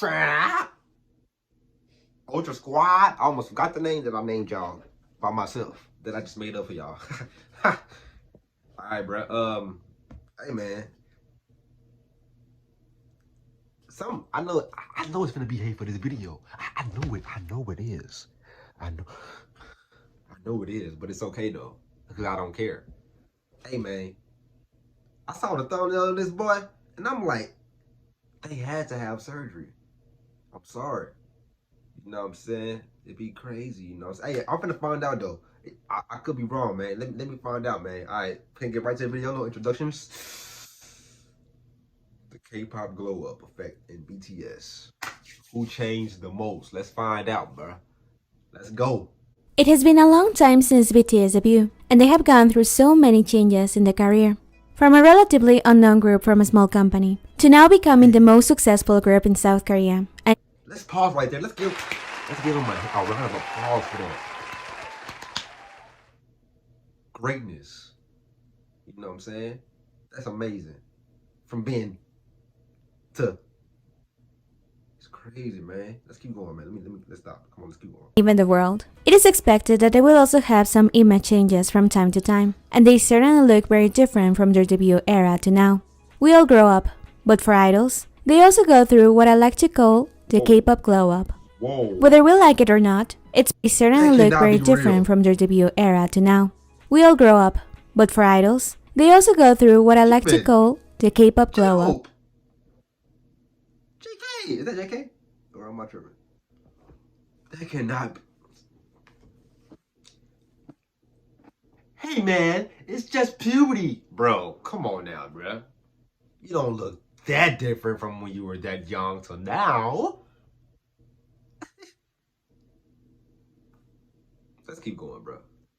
Trap. Ultra Squad. I almost forgot the name that I named y'all by myself. That I just made up for y'all. Alright, bro. Hey man. I know it's gonna be hate for this video. I know it. I know it is. I know it is, but it's okay though. Because I don't care. Hey man. I saw the thumbnail of this boy, and I'm like, they had to have surgery. I'm sorry. You know what I'm saying? It'd be crazy, you know what I'm saying? Hey, I'm finna find out though. I could be wrong, man. Let me find out, man. Alright, can get right to the video, no introductions. The K-pop glow up effect in BTS. Who changed the most? Let's find out, bruh. Let's go. It has been a long time since BTS debut, and they have gone through so many changes in their career. From a relatively unknown group from a small company, to now becoming the most successful group in South Korea. And let's pause right there. Let's give them a round of applause for that. Greatness. You know what I'm saying? That's amazing. From being to, it's crazy, man. Let's keep going, man. Let's stop. Come on, let's keep going. Even the world. It is expected that they will also have some image changes from time to time, and they certainly look very different from their debut era to now. We all grow up, but for idols, they also go through what I like to call the K-pop glow up. Whoa. Whether we like it or not, they certainly look very different from their debut era to now. We all grow up, but for idols, they also go through what I like to call the K-pop glow up. JK! Is that JK? Or am I tripping? That cannot be. Hey man, it's just puberty. Bro, come on now, bro. You don't look that different from when you were that young to now. Let's keep going, bro.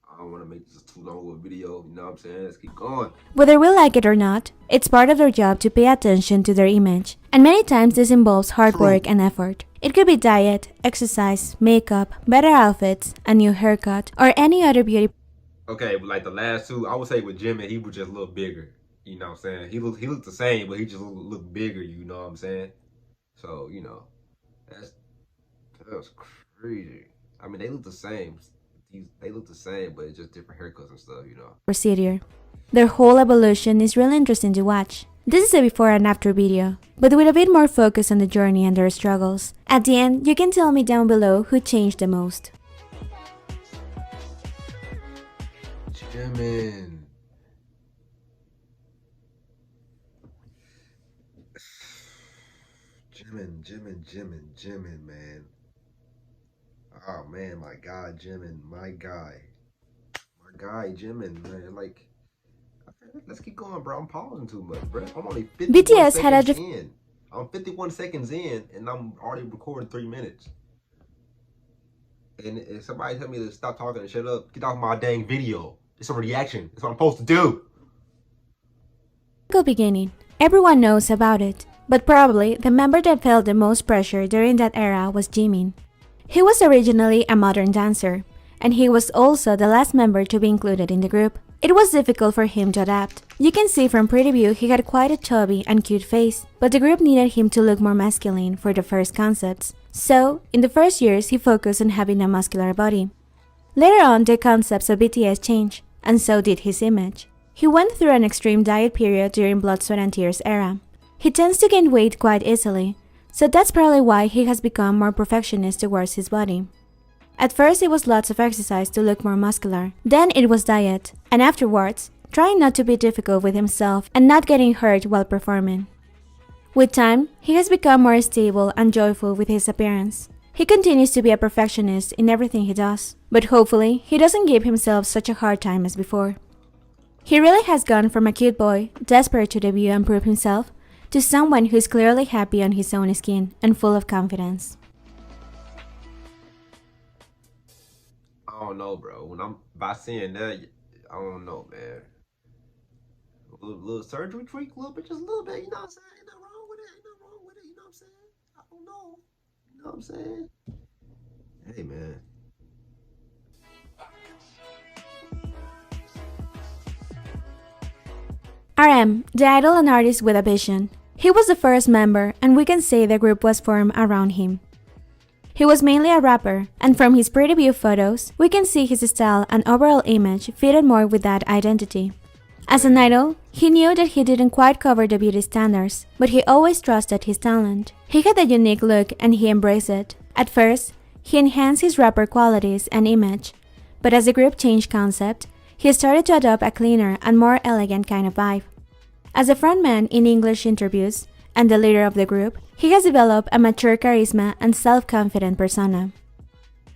I don't want to make this too long of a video, you know what I'm saying? Let's keep going. Whether we like it or not, it's part of their job to pay attention to their image. And many times this involves hard work and effort. It could be diet, exercise, makeup, better outfits, a new haircut, or any other beauty. Okay, but like the last two, I would say with Jimin, he was just a little bigger. You know what I'm saying? He looked the same, but he just looked bigger, you know what I'm saying? So, you know, that's crazy. I mean, they look the same. They look the same, but it's just different haircuts and stuff, you know. Procedure. Their whole evolution is really interesting to watch. This is a before and after video, but with a bit more focus on the journey and their struggles. At the end, you can tell me down below who changed the most. Jimin. Jimin, man. Oh man, my God, Jimin, my guy, Jimin, man. Like, okay, let's keep going, bro. I'm pausing too much, bro. I'm only 51 BTS had seconds in. I'm 51 seconds in, and I'm already recording 3 minutes. And if somebody tell me to stop talking and shut up, get off my dang video. It's a reaction. That's what I'm supposed to do. Beginning. Everyone knows about it, but probably the member that felt the most pressure during that era was Jimin. He was originally a modern dancer, and he was also the last member to be included in the group. It was difficult for him to adapt. You can see from pre-debut he had quite a chubby and cute face, but the group needed him to look more masculine for the first concepts. So, in the first years he focused on having a muscular body. Later on, the concepts of BTS changed, and so did his image. He went through an extreme diet period during Blood, Sweat and Tears era. He tends to gain weight quite easily, so that's probably why he has become more perfectionist towards his body. At first it was lots of exercise to look more muscular, then it was diet, and afterwards, trying not to be difficult with himself and not getting hurt while performing. With time, he has become more stable and joyful with his appearance. He continues to be a perfectionist in everything he does, but hopefully he doesn't give himself such a hard time as before. He really has gone from a cute boy, desperate to debut and prove himself, to someone who is clearly happy on his own skin and full of confidence. I don't know, bro. When I'm by seeing that, I don't know, man. A little surgery tweak, a little bit, just a little bit. You know what I'm saying? Ain't nothing wrong with it. Ain't nothing wrong with it. You know what I'm saying? I don't know. You know what I'm saying? Hey, man. RM, the idol and artist with a vision. He was the first member, and we can say the group was formed around him. He was mainly a rapper, and from his pre-debut photos, we can see his style and overall image fitted more with that identity. As an idol, he knew that he didn't quite cover the beauty standards, but he always trusted his talent. He had a unique look and he embraced it. At first, he enhanced his rapper qualities and image, but as the group changed concept, he started to adopt a cleaner and more elegant kind of vibe. As a frontman in English interviews and the leader of the group, he has developed a mature charisma and self-confident persona.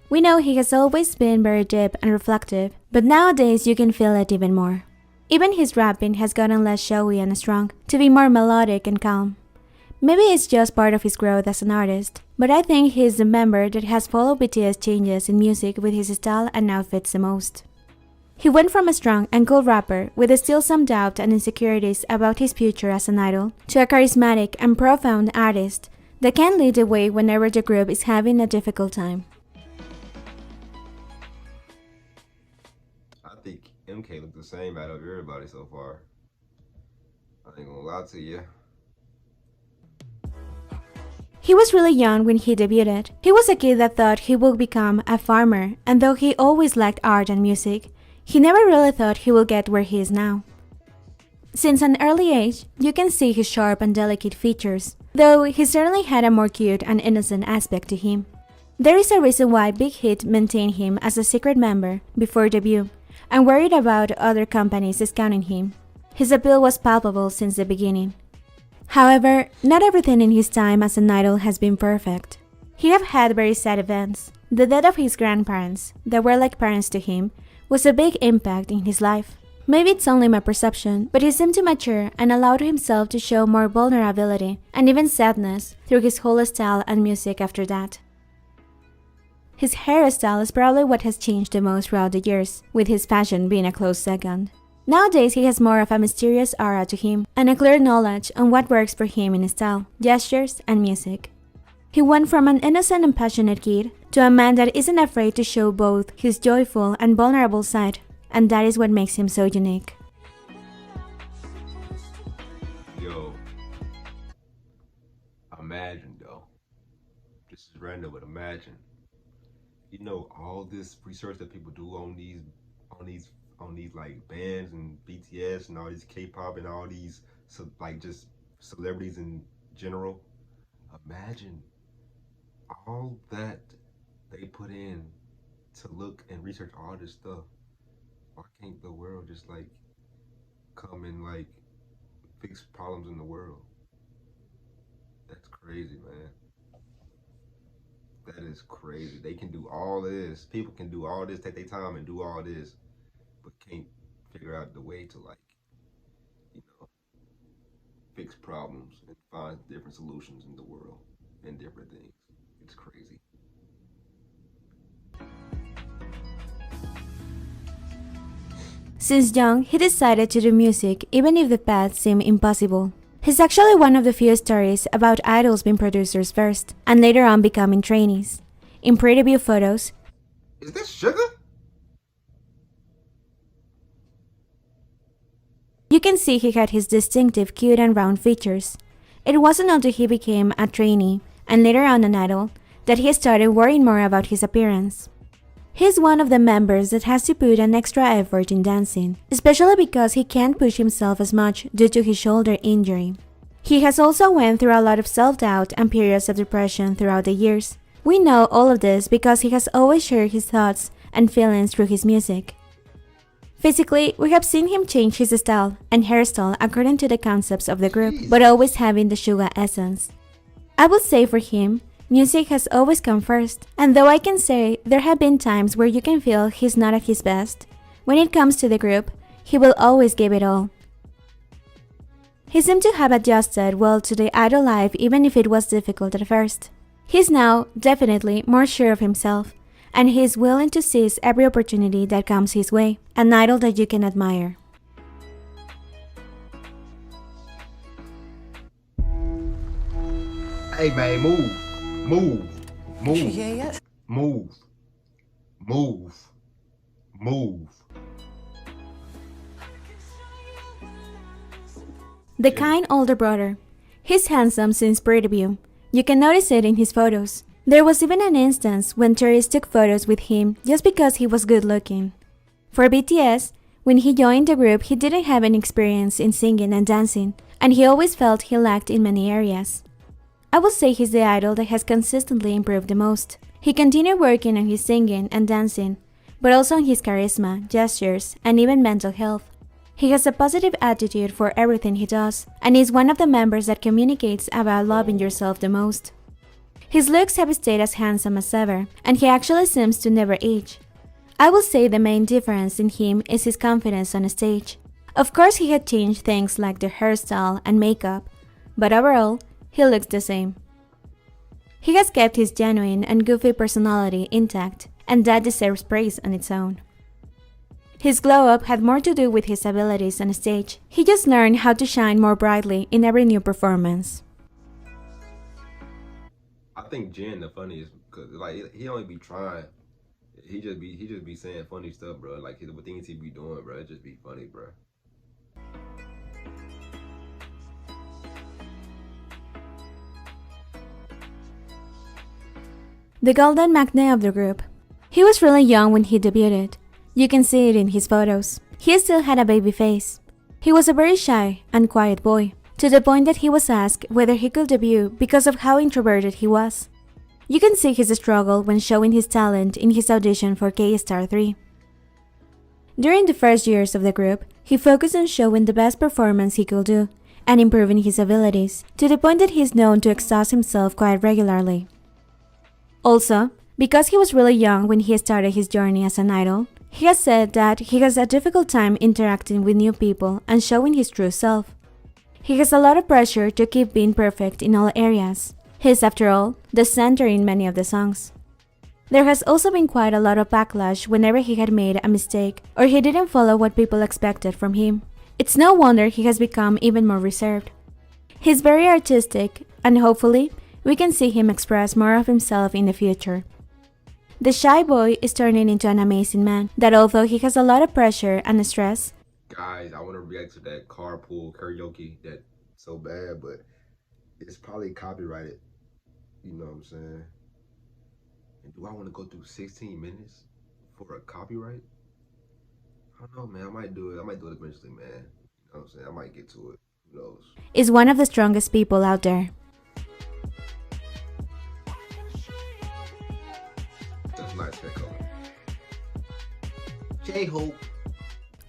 We know he has always been very deep and reflective, but nowadays you can feel it even more. Even his rapping has gotten less showy and strong, to be more melodic and calm. Maybe it's just part of his growth as an artist, but I think he is the member that has followed BTS changes in music with his style and outfits the most. He went from a strong and cool rapper with still some doubt and insecurities about his future as an idol to a charismatic and profound artist that can lead the way whenever the group is having a difficult time. I think MK looked the same out of everybody so far. I ain't gonna lie to you. He was really young when he debuted. He was a kid that thought he would become a farmer, and though he always liked art and music, he never really thought he would get where he is now. Since an early age, you can see his sharp and delicate features, though he certainly had a more cute and innocent aspect to him. There is a reason why Big Hit maintained him as a secret member before debut, and worried about other companies discounting him. His appeal was palpable since the beginning. However, not everything in his time as an idol has been perfect. He have had very sad events. The death of his grandparents, that were like parents to him, was a big impact in his life. Maybe it's only my perception, but he seemed to mature and allowed himself to show more vulnerability and even sadness through his whole style and music after that. His hairstyle is probably what has changed the most throughout the years, with his fashion being a close second. Nowadays, he has more of a mysterious aura to him and a clear knowledge on what works for him in style, gestures, and music. He went from an innocent and passionate kid to a man that isn't afraid to show both his joyful and vulnerable side, and that is what makes him so unique. Yo, imagine though, this is random, but imagine, you know, all this research that people do on these like bands and BTS and all these K-pop and all these like just celebrities in general. Imagine all that they put in to look and research all this stuff. Why can't the world just like come and like fix problems in the world? That's crazy, man. That is crazy. They can do all this. People can do all this, take their time and do all this, but can't figure out the way to like, you know, fix problems and find different solutions in the world and different things. It's crazy. Since young, he decided to do music even if the path seemed impossible. He's actually one of the few stories about idols being producers first, and later on becoming trainees. In pre-debut photos, Is this sugar? you can see he had his distinctive cute and round features. It wasn't until he became a trainee, and later on an idol, that he started worrying more about his appearance. He's one of the members that has to put an extra effort in dancing, especially because he can't push himself as much due to his shoulder injury. He has also went through a lot of self-doubt and periods of depression throughout the years. We know all of this because he has always shared his thoughts and feelings through his music. Physically, we have seen him change his style and hairstyle according to the concepts of the group, but always having the Suga essence. I would say for him, music has always come first, and though I can say there have been times where you can feel he's not at his best, when it comes to the group, he will always give it all. He seemed to have adjusted well to the idol life even if it was difficult at first. He's now definitely more sure of himself, and he is willing to seize every opportunity that comes his way, an idol that you can admire. Hey man, move. Move. Move. Is she here yet? Move. Move. Move. The kind older brother. He's handsome since pre-debut. You can notice it in his photos. There was even an instance when tourists took photos with him just because he was good looking. For BTS, when he joined the group, he didn't have any experience in singing and dancing, and he always felt he lacked in many areas. I would say he's the idol that has consistently improved the most. He continued working on his singing and dancing, but also on his charisma, gestures, and even mental health. He has a positive attitude for everything he does, and is one of the members that communicates about loving yourself the most. His looks have stayed as handsome as ever, and he actually seems to never age. I will say the main difference in him is his confidence on stage. Of course, he had changed things like the hairstyle and makeup, but overall, he looks the same. He has kept his genuine and goofy personality intact, and that deserves praise on its own. His glow-up had more to do with his abilities on stage. He just learned how to shine more brightly in every new performance. I think Jin the funniest because like he only be trying. He just be saying funny stuff, bro. Like the things he be doing, bro. It just be funny, bro. The golden magne of the group. He was really young when he debuted. You can see it in his photos. He still had a baby face. He was a very shy and quiet boy, to the point that he was asked whether he could debut because of how introverted he was. You can see his struggle when showing his talent in his audition for K-Star 3. During the first years of the group, he focused on showing the best performance he could do and improving his abilities, to the point that he is known to exhaust himself quite regularly. Also, because he was really young when he started his journey as an idol, he has said that he has a difficult time interacting with new people and showing his true self. He has a lot of pressure to keep being perfect in all areas. He is, after all, the center in many of the songs. There has also been quite a lot of backlash whenever he had made a mistake or he didn't follow what people expected from him. It's no wonder he has become even more reserved. He's very artistic, and hopefully, we can see him express more of himself in the future. The shy boy is turning into an amazing man that, although he has a lot of pressure and stress, Guys, I want to react to that carpool karaoke that so bad, but it's probably copyrighted. You know what I'm saying? And do I want to go through 16 minutes for a copyright? I don't know, man. I might do it. I might do it eventually, man. You know what I'm saying? I might get to it. Who knows? is one of the strongest people out there. That's nice hair color. J-Hope.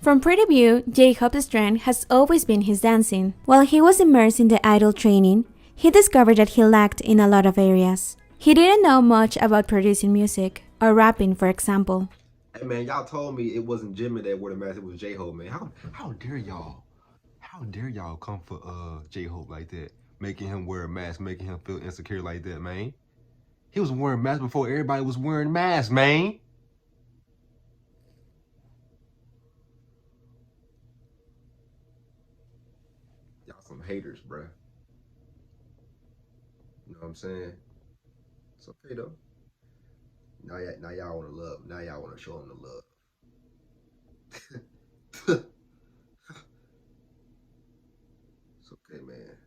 From pre-debut, J-Hope's strength has always been his dancing. While he was immersed in the idol training, he discovered that he lacked in a lot of areas. He didn't know much about producing music, or rapping, for example. Hey, man, y'all told me it wasn't Jimmy that wore the mask, it was J-Hope, man. How dare y'all? How dare y'all come for J-Hope like that? Making him wear a mask, making him feel insecure like that, man. He was wearing masks before everybody was wearing masks, man. Y'all some haters, bruh. You know what I'm saying? It's okay, though. Now y'all want to love. Now y'all want to show him the love. It's okay, man.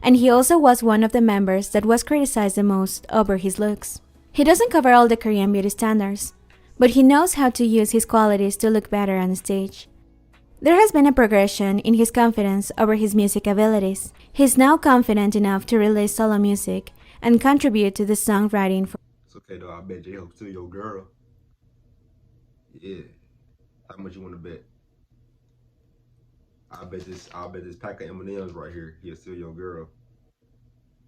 And he also was one of the members that was criticized the most over his looks. He doesn't cover all the Korean beauty standards, but he knows how to use his qualities to look better on stage. There has been a progression in his confidence over his music abilities. He's now confident enough to release solo music and contribute to the songwriting for. It's okay though, I bet J-Hope's still your girl. Yeah. How much you wanna bet? I bet this pack of M&Ms right here, he'll steal your girl.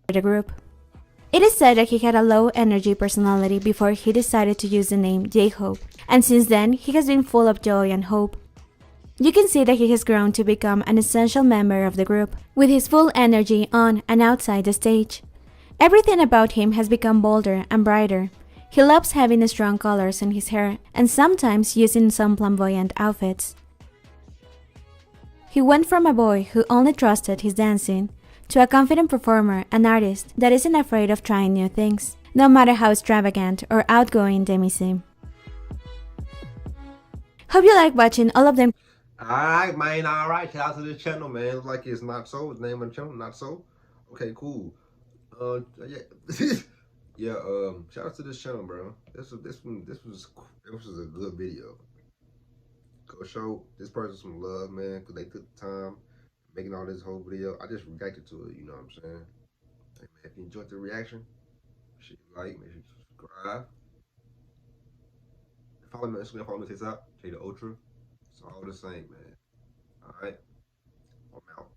The group. It is said that he had a low energy personality before he decided to use the name J-Hope, and since then he has been full of joy and hope. You can see that he has grown to become an essential member of the group, with his full energy on and outside the stage. Everything about him has become bolder and brighter. He loves having strong colors in his hair and sometimes using some flamboyant outfits. He went from a boy who only trusted his dancing to a confident performer and artist that isn't afraid of trying new things, no matter how extravagant or outgoing they may seem. Hope you like watching all of them. Alright, man, alright. Shout out to this channel, man. Looks like it's Not So. It's the name of the channel, Not So. Okay, cool. Yeah. Yeah, shout out to this channel, bro. This was a good video. Go show this person some love, man, because they took the time making all this whole video. I just reacted to it, you know what I'm saying? Hey, man, if you enjoyed the reaction, make sure you like, make sure you subscribe. Follow me on Instagram, follow me on TikTok, Jay the Ultra. It's all the same, man. All right, I'm out.